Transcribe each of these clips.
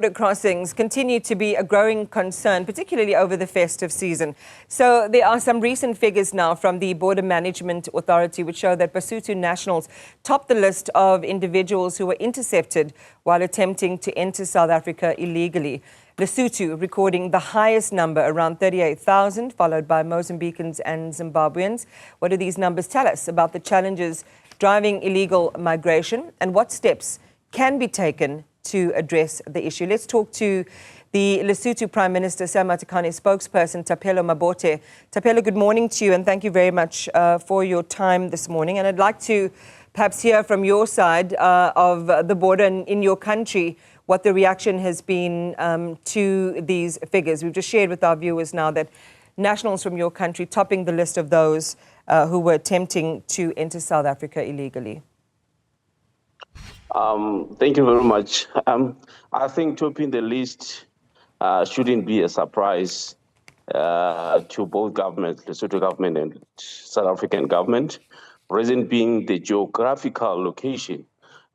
Border crossings continue to be a growing concern, particularly over the festive season. So there are some recent figures now from the Border Management Authority which show that Basotho nationals top the list of individuals who were intercepted while attempting to enter South Africa illegally. Lesotho recording the highest number, around 38,000, followed by Mozambicans and Zimbabweans. What do these numbers tell us about the challenges driving illegal migration and what steps can be taken to address the issue? Let's talk to the Lesotho Prime Minister, spokesperson, Thapelo Mabote. Thapelo, good morning to you and thank you very much for your time this morning. And I'd like to perhaps hear from your side of the border in your country what the reaction has been to these figures. We've just shared with our viewers now that nationals from your country topping the list of those who were attempting to enter South Africa illegally. Thank you very much. I think topping the list shouldn't be a surprise to both governments, Lesotho government and South African government. Reason being the geographical location,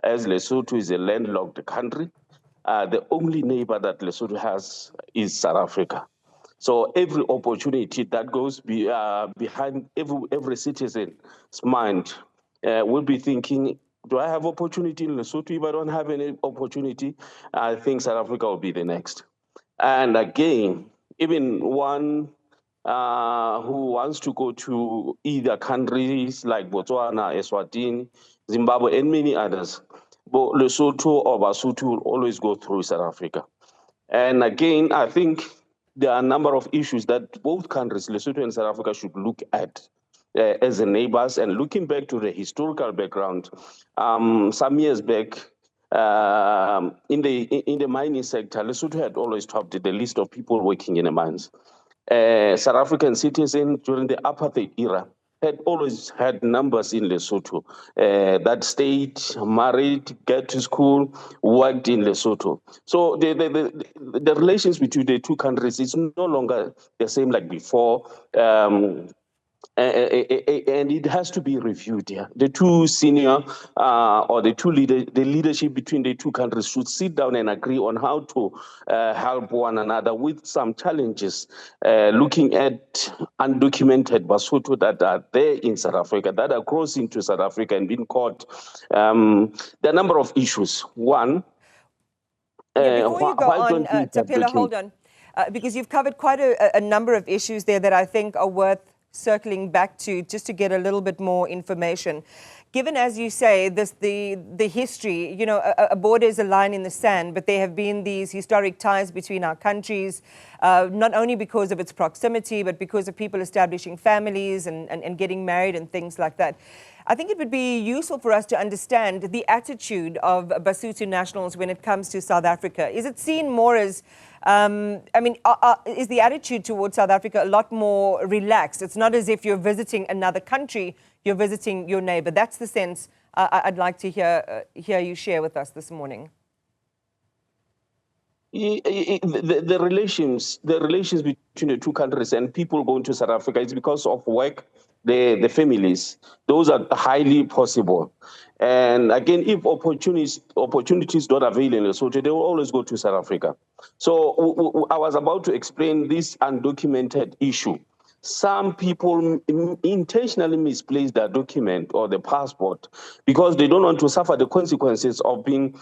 as Lesotho is a landlocked country, the only neighbor that Lesotho has is South Africa. So every opportunity that goes behind every citizen's mind will be thinking, do I have opportunity in Lesotho? If I don't have any opportunity, I think South Africa will be the next. And again, even one who wants to go to either countries like Botswana, Eswatini, Zimbabwe, and many others, but Lesotho or Basotho will always go through South Africa. And again, I think there are a number of issues that both countries, Lesotho and South Africa, should look at as the neighbors. And looking back to the historical background, some years back, in the mining sector, Lesotho had always topped the list of people working in the mines. South African citizens during the apartheid era had always had numbers in Lesotho that stayed, married, get to school, worked in Lesotho. So the relations between the two countries is no longer the same like before. And it has to be reviewed here. The two senior or the leadership between the two countries should sit down and agree on how to help one another with some challenges, looking at undocumented Basotho that are there in South Africa, that are crossing to South Africa and being caught. There are a number of issues. One, before you go on, Thapelo, hold on, because you've covered quite a number of issues there that I think are worth circling back to, just to get a little bit more information. Given, as you say, the history, you know, a border is a line in the sand, but there have been these historic ties between our countries, not only because of its proximity, but because of people establishing families and getting married and things like that. I think it would be useful for us to understand the attitude of Basotho nationals when it comes to South Africa. Is it seen more as, is the attitude towards South Africa a lot more relaxed? It's not as if you're visiting another country, you're visiting your neighbor. That's the sense I'd like to hear you share with us this morning. The relations between the two countries and people going to South Africa is because of work, the families. Those are highly possible. And again, if opportunities don't avail in Lesotho, they will always go to South Africa. So I was about to explain this undocumented issue. Some people intentionally misplace their document or the passport because they don't want to suffer the consequences of being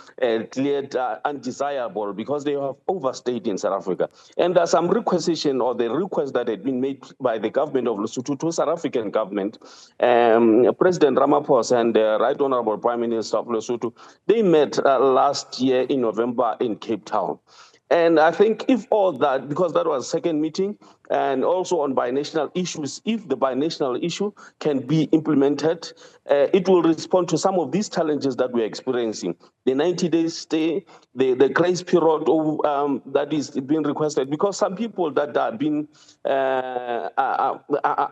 cleared undesirable because they have overstayed in South Africa. And there's some requisition or the request that had been made by the government of Lesotho to South African government. President Ramaphosa and the Right Honorable Prime Minister of Lesotho, they met last year in November in Cape Town. And I think if all that, because that was second meeting, and also on binational issues, if the binational issue can be implemented, it will respond to some of these challenges that we're experiencing. The 90-day stay, the grace period that is being requested, because some people that are being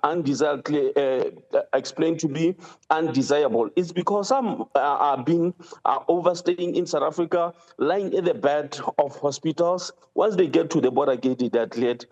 undesiredly explained to be undesirable, it's because some are overstaying in South Africa, lying in the bed of hospitals. Once they get to the border gate, they're cleared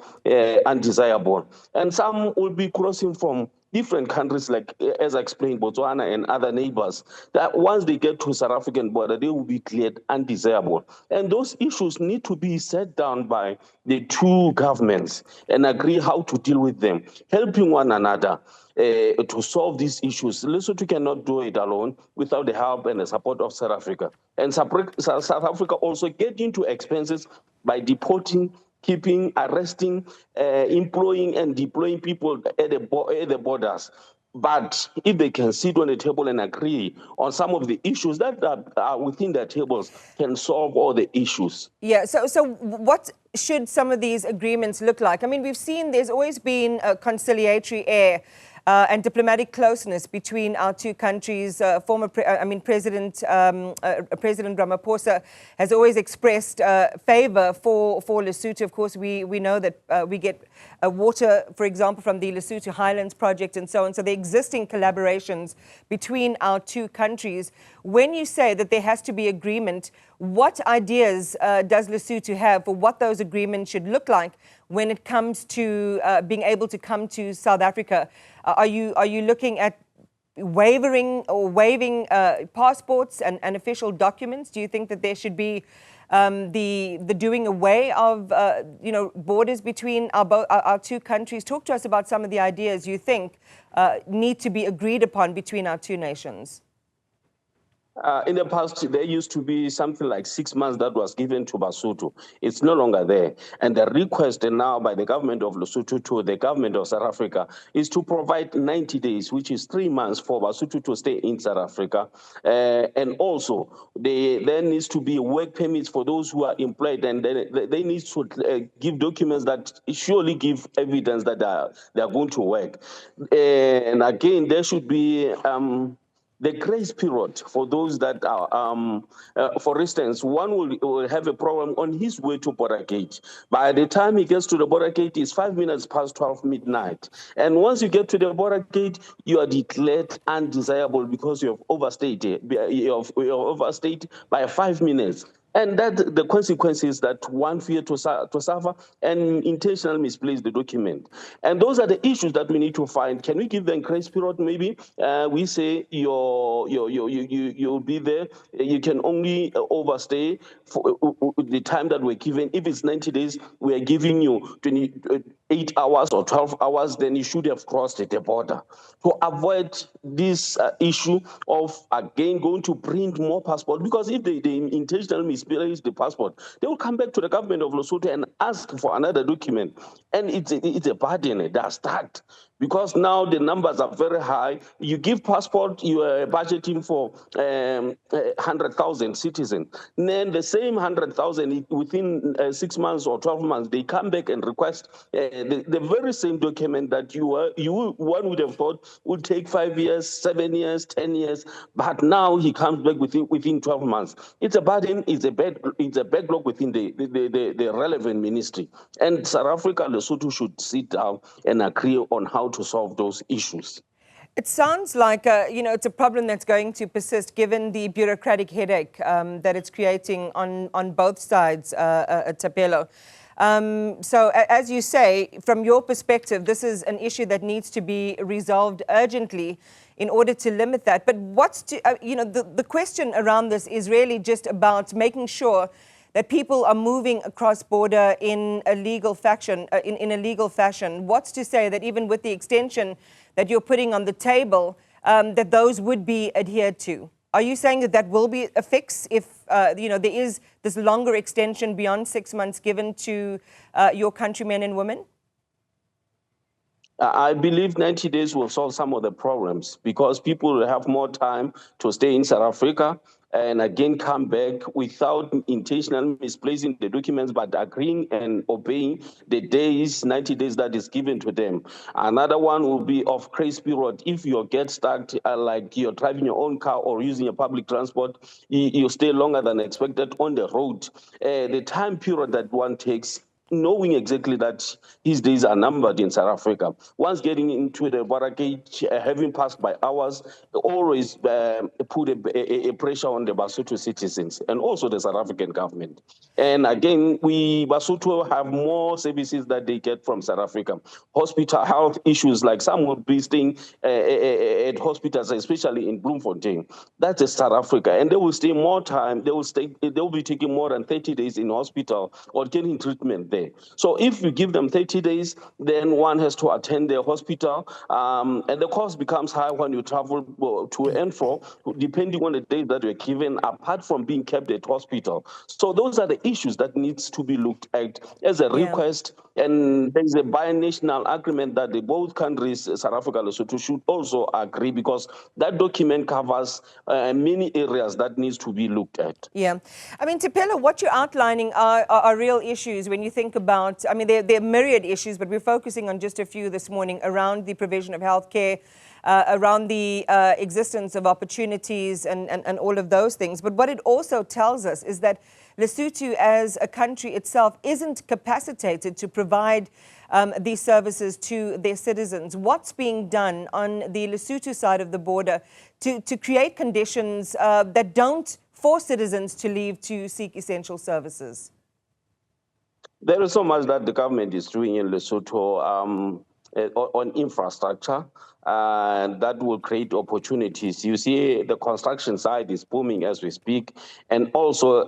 undesirable. And some will be crossing from different countries, like, as I explained, Botswana and other neighbors, that once they get to South African border, they will be cleared undesirable. And those issues need to be set down by the two governments and agree how to deal with them, helping one another to solve these issues. Lesotho cannot do it alone without the help and the support of South Africa. And South Africa also get into expenses by deporting, keeping, arresting, employing and deploying people at the borders. But if they can sit on the table and agree on some of the issues that are within their tables, can solve all the issues. Yeah, so what should some of these agreements look like? I mean, we've seen there's always been a conciliatory air and diplomatic closeness between our two countries. President Ramaphosa has always expressed favor for Lesotho. Of course, we know that we get water, for example, from the Lesotho Highlands project and so on. So the existing collaborations between our two countries. When you say that there has to be agreement, what ideas does Lesotho have for what those agreements should look like when it comes to being able to come to South Africa? Are you looking at waiving passports and official documents? Do you think that there should be the doing away of borders between our two countries? Talk to us about some of the ideas you think need to be agreed upon between our two nations. In the past, there used to be something like 6 months that was given to Lesotho. It's no longer there. And the request now by the government of Lesotho to the government of South Africa is to provide 90 days, which is 3 months for Lesotho to stay in South Africa. And also, there needs to be work permits for those who are employed, and they need to give documents that surely give evidence that they are going to work. And again, there should be the grace period for those that are, for instance, one will have a problem on his way to border gate. By the time he gets to the border gate, it's 5 minutes past 12 midnight. And once you get to the border gate, you are declared undesirable because you have overstayed. You have overstayed by 5 minutes. And that the consequence is that one fear to suffer and intentionally misplace the document. And those are the issues that we need to find. Can we give them grace period? Maybe we say you'll be there. You can only overstay for the time that we're given. If it's 90 days, we are giving you 28 hours or 12 hours, then you should have crossed the border. To avoid this issue of, again, going to print more passports, because if they intentionally misplace the passport, they will come back to the government of Lesotho and ask for another document. And it's a burden, they are stuck. Because now the numbers are very high. You give passport, you are budgeting for 100,000 citizens. Then the same 100,000 within 6 months or 12 months, they come back and request the very same document that one would have thought would take 5 years, 7 years, 10 years. But now he comes back within 12 months. It's a burden. It's a backlog within the relevant ministry. And South Africa, Lesotho should sit down and agree on how to solve those issues. It sounds like it's a problem that's going to persist given the bureaucratic headache that it's creating on both sides, Thapelo. So as you say, from your perspective, this is an issue that needs to be resolved urgently in order to limit that. But the question around this is really just about making sure that people are moving across border in a legal fashion. What's to say that even with the extension that you're putting on the table, that those would be adhered to? Are you saying that will be a fix if there is this longer extension beyond 6 months given to your countrymen and women? I believe 90 days will solve some of the problems because people will have more time to stay in South Africa and again come back without intentionally misplacing the documents, but agreeing and obeying the 90 days that is given to them. Another one will be of grace period. If you get stuck, like you're driving your own car or using a public transport, you stay longer than expected on the road. The time period that one takes knowing exactly that his days are numbered in South Africa. Once getting into the border gate, having passed by hours, always put a pressure on the Basotho citizens and also the South African government. And again, we Basotho have more services that they get from South Africa. Hospital health issues, like some will be staying at hospitals, especially in Bloemfontein. That's a South Africa, and they will stay more time. They will be taking more than 30 days in hospital or getting treatment there. So if you give them 30 days, then one has to attend their hospital, and the cost becomes high when you travel to and fro, depending on the days that you're given, apart from being kept at hospital. So those are the issues that needs to be looked at as a request, and there's a binational agreement that both countries, South Africa and Lesotho, should also agree, because that document covers many areas that needs to be looked at. Yeah. I mean, Thapelo, what you're outlining are real issues when you think about, I mean, there are myriad issues, but we're focusing on just a few this morning around the provision of healthcare, around the existence of opportunities and all of those things. But what it also tells us is that Lesotho as a country itself isn't capacitated to provide these services to their citizens. What's being done on the Lesotho side of the border to create conditions that don't force citizens to leave to seek essential services? There is so much that the government is doing in Lesotho on infrastructure that will create opportunities. You see, the construction side is booming as we speak, and also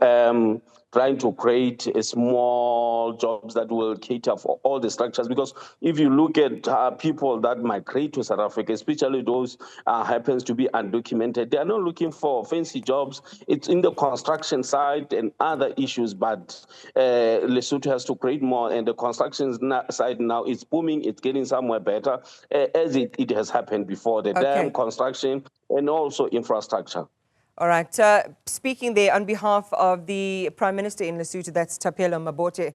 trying to create small jobs that will cater for all the structures. Because if you look at people that migrate to South Africa, especially those happens to be undocumented, they are not looking for fancy jobs. It's in the construction side and other issues, but Lesotho has to create more, and the construction side now is booming. It's getting somewhere better, as it has happened before, the dam construction and also infrastructure. All right. Speaking there on behalf of the Prime Minister in Lesotho, that's Thapelo Mabote.